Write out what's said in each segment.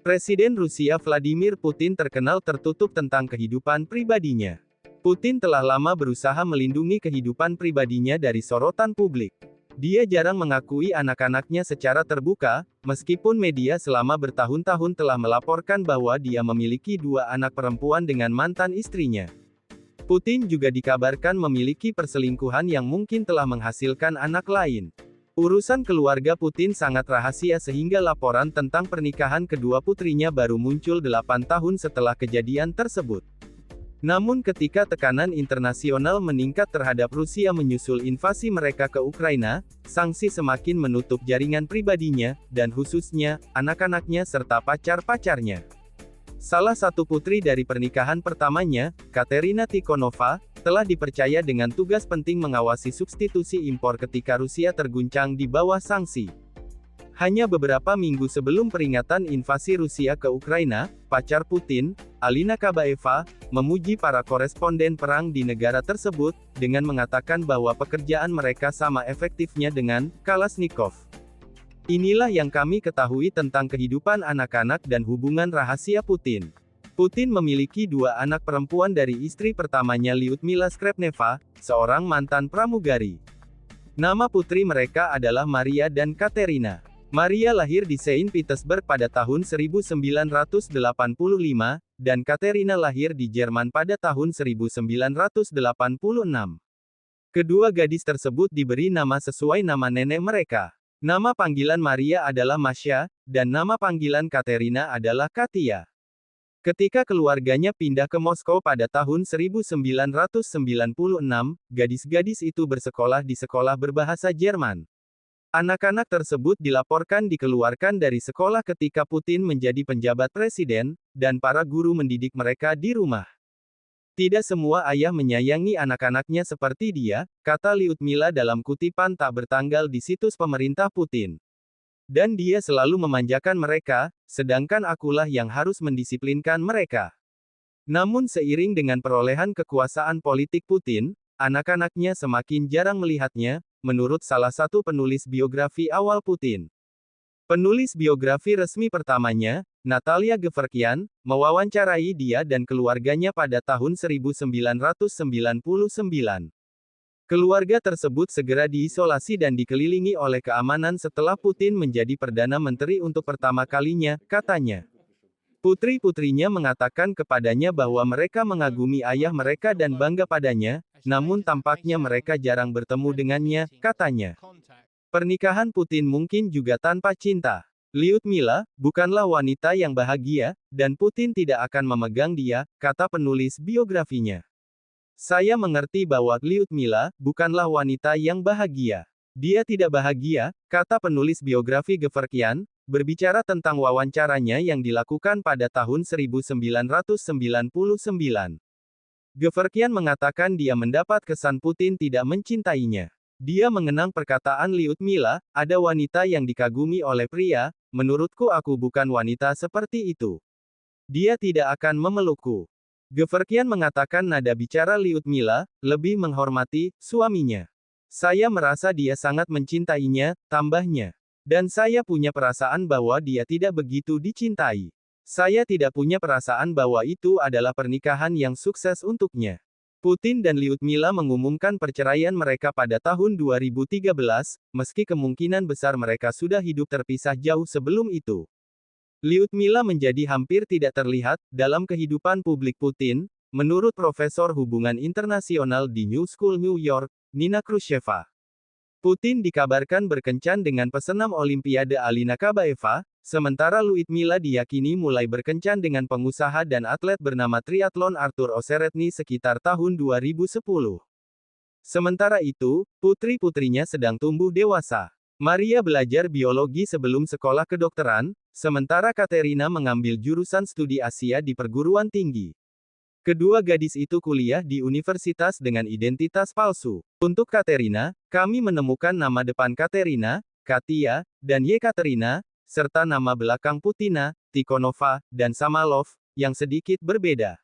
Presiden Rusia Vladimir Putin terkenal tertutup tentang kehidupan pribadinya. Putin telah lama berusaha melindungi kehidupan pribadinya dari sorotan publik. Dia jarang mengakui anak-anaknya secara terbuka, meskipun media selama bertahun-tahun telah melaporkan bahwa dia memiliki 2 anak perempuan dengan mantan istrinya. Putin juga dikabarkan memiliki perselingkuhan yang mungkin telah menghasilkan anak lain. Urusan keluarga Putin sangat rahasia sehingga laporan tentang pernikahan kedua putrinya baru muncul 8 tahun setelah kejadian tersebut. Namun ketika tekanan internasional meningkat terhadap Rusia menyusul invasi mereka ke Ukraina, sanksi semakin menutup jaringan pribadinya, dan khususnya, anak-anaknya serta pacar-pacarnya. Salah satu putri dari pernikahan pertamanya, Katerina Tikhonova, telah dipercaya dengan tugas penting mengawasi substitusi impor ketika Rusia terguncang di bawah sanksi. Hanya beberapa minggu sebelum peringatan invasi Rusia ke Ukraina, pacar Putin, Alina Kabaeva, memuji para koresponden perang di negara tersebut, dengan mengatakan bahwa pekerjaan mereka sama efektifnya dengan Kalashnikov. Inilah yang kami ketahui tentang kehidupan anak-anak dan hubungan rahasia Putin. Putin memiliki 2 anak perempuan dari istri pertamanya Lyudmila Skrebneva, seorang mantan pramugari. Nama putri mereka adalah Maria dan Katerina. Maria lahir di Saint Petersburg pada tahun 1985, dan Katerina lahir di Jerman pada tahun 1986. Kedua gadis tersebut diberi nama sesuai nama nenek mereka. Nama panggilan Maria adalah Masya, dan nama panggilan Katerina adalah Katia. Ketika keluarganya pindah ke Moskow pada tahun 1996, gadis-gadis itu bersekolah di sekolah berbahasa Jerman. Anak-anak tersebut dilaporkan dikeluarkan dari sekolah ketika Putin menjadi penjabat presiden, dan para guru mendidik mereka di rumah. Tidak semua ayah menyayangi anak-anaknya seperti dia, kata Lyudmila dalam kutipan tak bertanggal di situs pemerintah Putin. Dan dia selalu memanjakan mereka, sedangkan akulah yang harus mendisiplinkan mereka. Namun seiring dengan perolehan kekuasaan politik Putin, anak-anaknya semakin jarang melihatnya, menurut salah satu penulis biografi awal Putin. Penulis biografi resmi pertamanya, Natalia Gevorkyan, mewawancarai dia dan keluarganya pada tahun 1999. Keluarga tersebut segera diisolasi dan dikelilingi oleh keamanan setelah Putin menjadi Perdana Menteri untuk pertama kalinya, katanya. Putri-putrinya mengatakan kepadanya bahwa mereka mengagumi ayah mereka dan bangga padanya, namun tampaknya mereka jarang bertemu dengannya, katanya. Pernikahan Putin mungkin juga tanpa cinta. Lyudmila, bukanlah wanita yang bahagia, dan Putin tidak akan memegang dia, kata penulis biografinya. Saya mengerti bahwa Lyudmila, bukanlah wanita yang bahagia. Dia tidak bahagia, kata penulis biografi Gevorkyan, berbicara tentang wawancaranya yang dilakukan pada tahun 1999. Gevorkyan mengatakan dia mendapat kesan Putin tidak mencintainya. Dia mengenang perkataan Lyudmila, ada wanita yang dikagumi oleh pria, menurutku aku bukan wanita seperti itu. Dia tidak akan memelukku. Gevorkyan mengatakan nada bicara Lyudmila, lebih menghormati, suaminya. Saya merasa dia sangat mencintainya, tambahnya. Dan saya punya perasaan bahwa dia tidak begitu dicintai. Saya tidak punya perasaan bahwa itu adalah pernikahan yang sukses untuknya. Putin dan Lyudmila mengumumkan perceraian mereka pada tahun 2013, meski kemungkinan besar mereka sudah hidup terpisah jauh sebelum itu. Lyudmila menjadi hampir tidak terlihat dalam kehidupan publik Putin, menurut Profesor Hubungan Internasional di New School New York, Nina Khrushcheva. Putin dikabarkan berkencan dengan pesenam Olimpiade Alina Kabaeva, sementara Lyudmila diyakini mulai berkencan dengan pengusaha dan atlet bernama triathlon Artur Oseretny sekitar tahun 2010. Sementara itu, putri-putrinya sedang tumbuh dewasa. Maria belajar biologi sebelum sekolah kedokteran, sementara Katerina mengambil jurusan studi Asia di perguruan tinggi. Kedua gadis itu kuliah di universitas dengan identitas palsu. Untuk Katerina, kami menemukan nama depan Katerina, Katia, dan Yekaterina, serta nama belakang Putina, Tikhonova, dan Samalov, yang sedikit berbeda.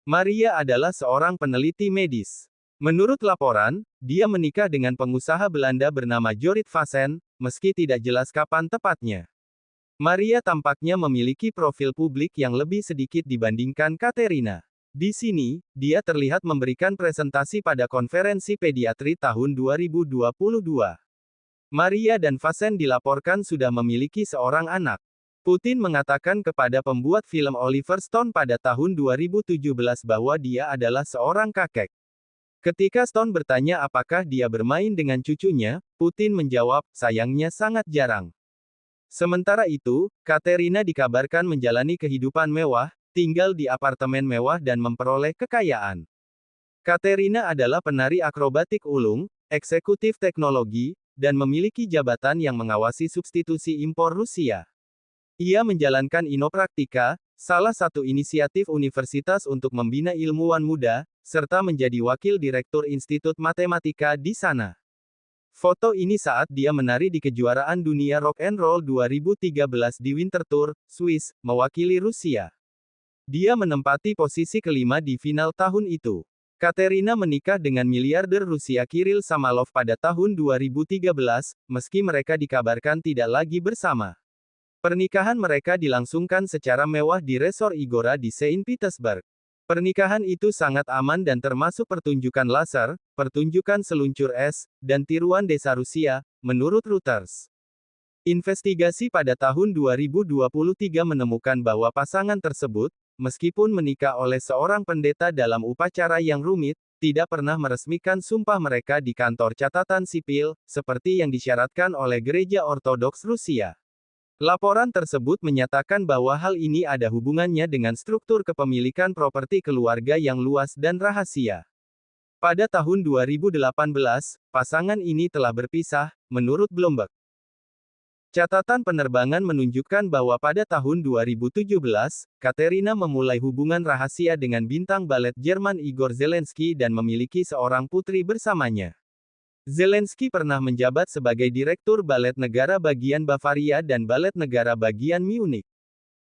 Maria adalah seorang peneliti medis. Menurut laporan, dia menikah dengan pengusaha Belanda bernama Jorrit Vassen, meski tidak jelas kapan tepatnya. Maria tampaknya memiliki profil publik yang lebih sedikit dibandingkan Katerina. Di sini, dia terlihat memberikan presentasi pada konferensi pediatri tahun 2022. Maria dan Vasen dilaporkan sudah memiliki seorang anak. Putin mengatakan kepada pembuat film Oliver Stone pada tahun 2017 bahwa dia adalah seorang kakek. Ketika Stone bertanya apakah dia bermain dengan cucunya, Putin menjawab, sayangnya sangat jarang. Sementara itu, Katerina dikabarkan menjalani kehidupan mewah, tinggal di apartemen mewah dan memperoleh kekayaan. Katerina adalah penari akrobatik ulung, eksekutif teknologi, dan memiliki jabatan yang mengawasi substitusi impor Rusia. Ia menjalankan Inopraktika, salah satu inisiatif universitas untuk membina ilmuwan muda, serta menjadi wakil direktur Institut Matematika di sana. Foto ini saat dia menari di kejuaraan dunia Rock and Roll 2013 di Winterthur, Swiss, mewakili Rusia. Dia menempati posisi kelima di final tahun itu. Katerina menikah dengan miliarder Rusia Kirill Samalov pada tahun 2013, meski mereka dikabarkan tidak lagi bersama. Pernikahan mereka dilangsungkan secara mewah di Resort Igora di Saint Petersburg. Pernikahan itu sangat aman dan termasuk pertunjukan laser, pertunjukan seluncur es, dan tiruan desa Rusia, menurut Reuters. Investigasi pada tahun 2023 menemukan bahwa pasangan tersebut, meskipun menikah oleh seorang pendeta dalam upacara yang rumit, tidak pernah meresmikan sumpah mereka di kantor catatan sipil, seperti yang disyaratkan oleh Gereja Ortodoks Rusia. Laporan tersebut menyatakan bahwa hal ini ada hubungannya dengan struktur kepemilikan properti keluarga yang luas dan rahasia. Pada tahun 2018, pasangan ini telah berpisah, menurut Bloomberg. Catatan penerbangan menunjukkan bahwa pada tahun 2017, Katerina memulai hubungan rahasia dengan bintang balet Jerman Igor Zelensky dan memiliki seorang putri bersamanya. Zelensky pernah menjabat sebagai Direktur Balet Negara Bagian Bavaria dan Balet Negara Bagian Munich.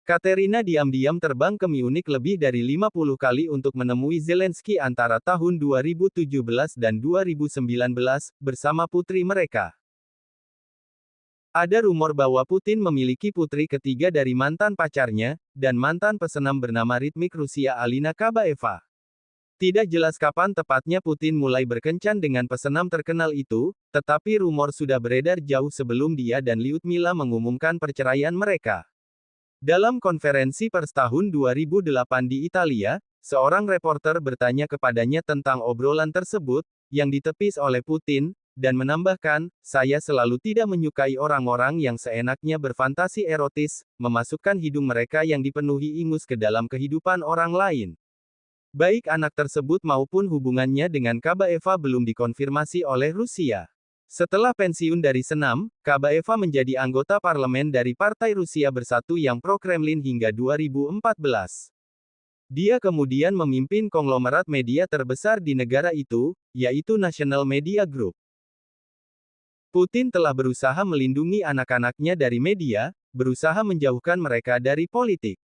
Katerina diam-diam terbang ke Munich lebih dari 50 kali untuk menemui Zelensky antara tahun 2017 dan 2019, bersama putri mereka. Ada rumor bahwa Putin memiliki putri ketiga dari mantan pacarnya, dan mantan pesenam bernama ritmik Rusia Alina Kabaeva. Tidak jelas kapan tepatnya Putin mulai berkencan dengan pesenam terkenal itu, tetapi rumor sudah beredar jauh sebelum dia dan Lyudmila mengumumkan perceraian mereka. Dalam konferensi pers tahun 2008 di Italia, seorang reporter bertanya kepadanya tentang obrolan tersebut, yang ditepis oleh Putin, dan menambahkan, saya selalu tidak menyukai orang-orang yang seenaknya berfantasi erotis, memasukkan hidung mereka yang dipenuhi ingus ke dalam kehidupan orang lain. Baik anak tersebut maupun hubungannya dengan Kabaeva belum dikonfirmasi oleh Rusia. Setelah pensiun dari senam, Kabaeva menjadi anggota parlemen dari Partai Rusia Bersatu yang pro-Kremlin hingga 2014. Dia kemudian memimpin konglomerat media terbesar di negara itu, yaitu National Media Group. Putin telah berusaha melindungi anak-anaknya dari media, berusaha menjauhkan mereka dari politik.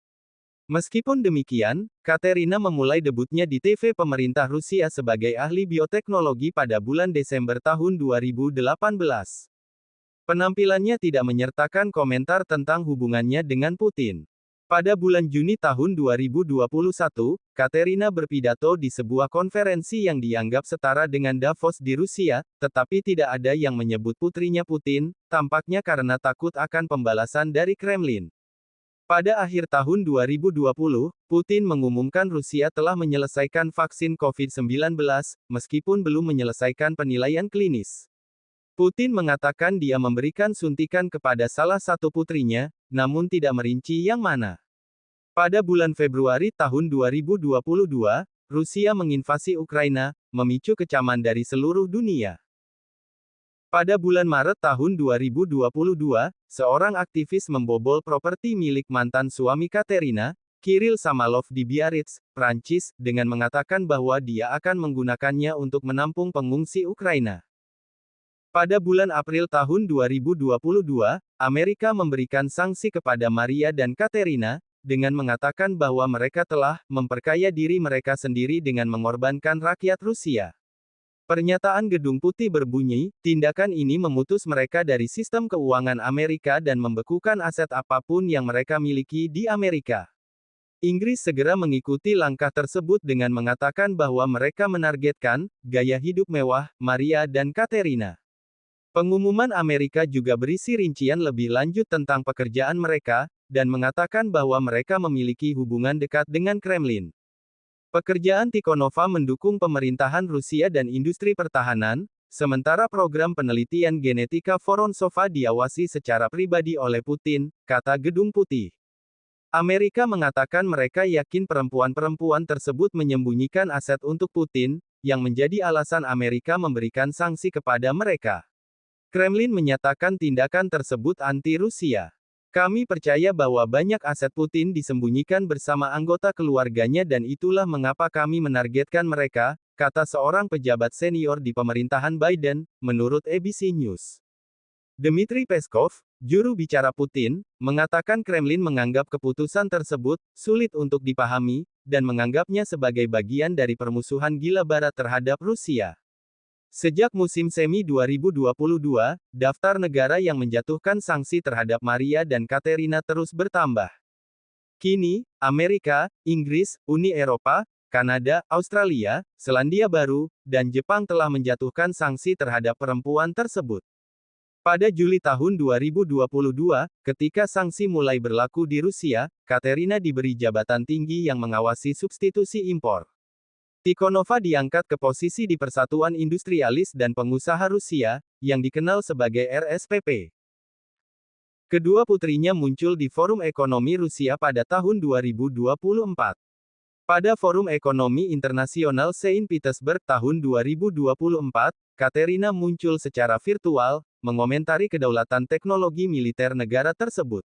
Meskipun demikian, Katerina memulai debutnya di TV pemerintah Rusia sebagai ahli bioteknologi pada bulan Desember tahun 2018. Penampilannya tidak menyertakan komentar tentang hubungannya dengan Putin. Pada bulan Juni tahun 2021, Katerina berpidato di sebuah konferensi yang dianggap setara dengan Davos di Rusia, tetapi tidak ada yang menyebut putrinya Putin, tampaknya karena takut akan pembalasan dari Kremlin. Pada akhir tahun 2020, Putin mengumumkan Rusia telah menyelesaikan vaksin COVID-19, meskipun belum menyelesaikan penilaian klinis. Putin mengatakan dia memberikan suntikan kepada salah satu putrinya, namun tidak merinci yang mana. Pada bulan Februari tahun 2022, Rusia menginvasi Ukraina, memicu kecaman dari seluruh dunia. Pada bulan Maret tahun 2022, seorang aktivis membobol properti milik mantan suami Katerina, Kirill Samalov di Biarritz, Prancis, dengan mengatakan bahwa dia akan menggunakannya untuk menampung pengungsi Ukraina. Pada bulan April tahun 2022, Amerika memberikan sanksi kepada Maria dan Katerina, dengan mengatakan bahwa mereka telah memperkaya diri mereka sendiri dengan mengorbankan rakyat Rusia. Pernyataan Gedung Putih berbunyi, tindakan ini memutus mereka dari sistem keuangan Amerika dan membekukan aset apapun yang mereka miliki di Amerika. Inggris segera mengikuti langkah tersebut dengan mengatakan bahwa mereka menargetkan gaya hidup mewah Maria dan Katerina. Pengumuman Amerika juga berisi rincian lebih lanjut tentang pekerjaan mereka, dan mengatakan bahwa mereka memiliki hubungan dekat dengan Kremlin. Pekerjaan Tikhonova mendukung pemerintahan Rusia dan industri pertahanan, sementara program penelitian genetika Vorontsova diawasi secara pribadi oleh Putin, kata Gedung Putih. Amerika mengatakan mereka yakin perempuan-perempuan tersebut menyembunyikan aset untuk Putin, yang menjadi alasan Amerika memberikan sanksi kepada mereka. Kremlin menyatakan tindakan tersebut anti-Rusia. Kami percaya bahwa banyak aset Putin disembunyikan bersama anggota keluarganya dan itulah mengapa kami menargetkan mereka, kata seorang pejabat senior di pemerintahan Biden, menurut ABC News. Dmitry Peskov, juru bicara Putin, mengatakan Kremlin menganggap keputusan tersebut sulit untuk dipahami, dan menganggapnya sebagai bagian dari permusuhan gila barat terhadap Rusia. Sejak musim semi 2022, daftar negara yang menjatuhkan sanksi terhadap Maria dan Katerina terus bertambah. Kini, Amerika, Inggris, Uni Eropa, Kanada, Australia, Selandia Baru, dan Jepang telah menjatuhkan sanksi terhadap perempuan tersebut. Pada Juli tahun 2022, ketika sanksi mulai berlaku di Rusia, Katerina diberi jabatan tinggi yang mengawasi substitusi impor. Tikhonova diangkat ke posisi di Persatuan Industrialis dan Pengusaha Rusia, yang dikenal sebagai RSPP. Kedua putrinya muncul di Forum Ekonomi Rusia pada tahun 2024. Pada Forum Ekonomi Internasional Saint Petersburg tahun 2024, Katerina muncul secara virtual, mengomentari kedaulatan teknologi militer negara tersebut.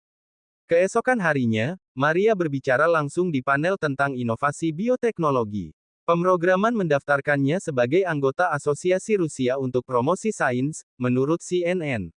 Keesokan harinya, Maria berbicara langsung di panel tentang inovasi bioteknologi. Pemrograman mendaftarkannya sebagai anggota Asosiasi Rusia untuk Promosi Sains, menurut CNN.